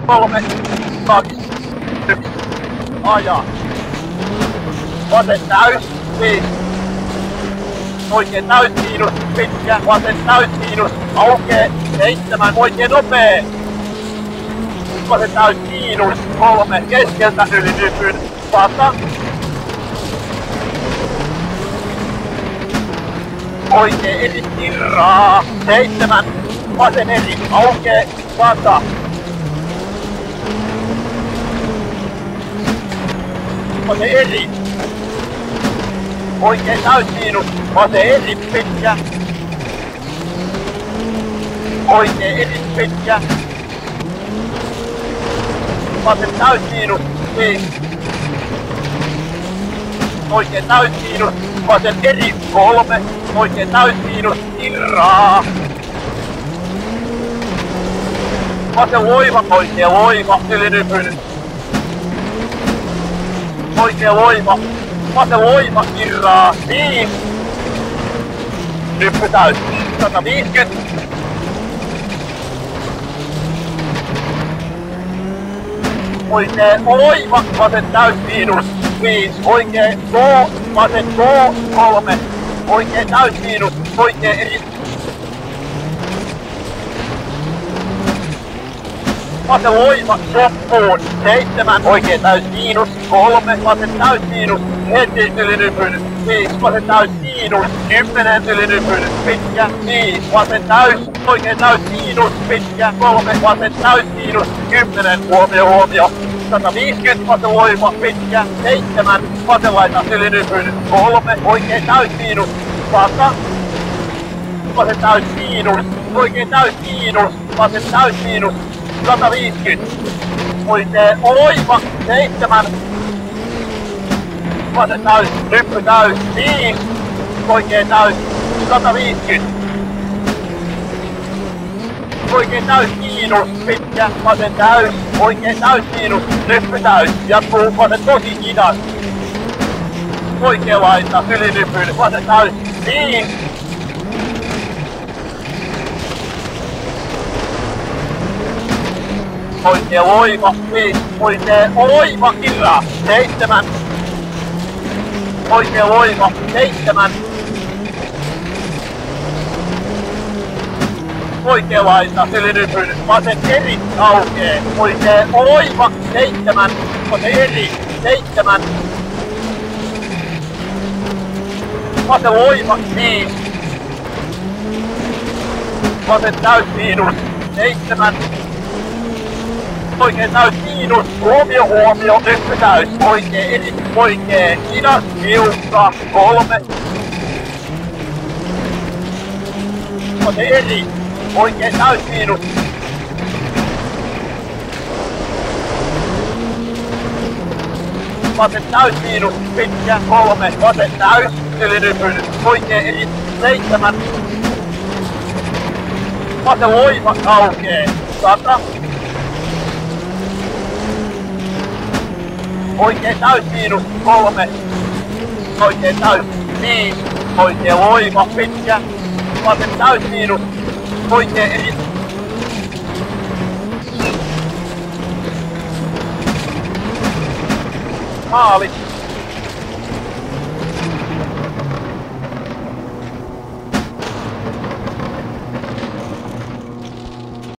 3, 2, 1. Ajaa. Vasen täys, 5. Oikein täys miinus, pitkä, vasen täys miinus, aukee, 7, oikein nopee. Vasen täys miinus, 3, keskeltä yli nypyn, 100. Oikein eri tirraa, 7, vasen eri, aukee, 100. Vasen eri. Oikein täys miinus, vasen eri pitkä. Oikein eri pitkä. Vasen täys miinus, 5. Oikein täys miinus, vasen eri 3. Oikein täys miinus, tirraa. Vasen loiva, oikein loiva, yli nypyn. Oikein loiva. Vasen loiva, kirraa, 5. Nyppy täys, 150. Oikein loiva, vasen täys miinus, 5. Oikein go, vasen go, 3. Oikein täys miinus, oikein eri. Vasen loiva, loppuun, 7. Oikein täys miinus, 3. Vasen täys miinus, heti yli nypyn, 5. Vasen täys miinus, 10 yli nypyn, pitkä, 5. Vasen täys, oikein täys miinus, pitkä, 3. Vasen täys miinus, 10. Huomio. 150, vasen loiva, pitkä, 7. Vasen laita yli nypyn, 3. Oikein täys miinus, 100. Vasen täys miinus, oikein täys miinus, vasen täys miinus, 150. Oikein loiva, 7. Vasen täys, nyppy täys, 5. Oikein täys, 150. Oikein täys miinus, pitkä, vasen täys, oikein täys miinus, nyppy täys, jatkuu vasen tosi hidas. Oikein laita, yli nypyn, vasen täys, 5. Oikein loiva, 5. Oikein loiva, kirraa, 7. Oikein loiva, 7. Oikein laita, yli nypyn, vasen eri, aukee. Oikein loiva, 7. Vasen eri, 7. Vasen loiva, 5. Vasen täys miinus, 7. Oikein täys miinus, huomio, nyppy täys, oikein eri, oikein, hidas, tiukka, 3. Vasen eri, oikein täys miinus. Vasen täys miinus, pitkä, 3. Vasen täys, yli nypyn, oikein eri, 7. Vasen loiva, aukee, 100. Oikein täys miinus, 3. Oikein täys, 5. Oikein loiva, pitkä. Vasen täys miinus, oikein eri. Maali.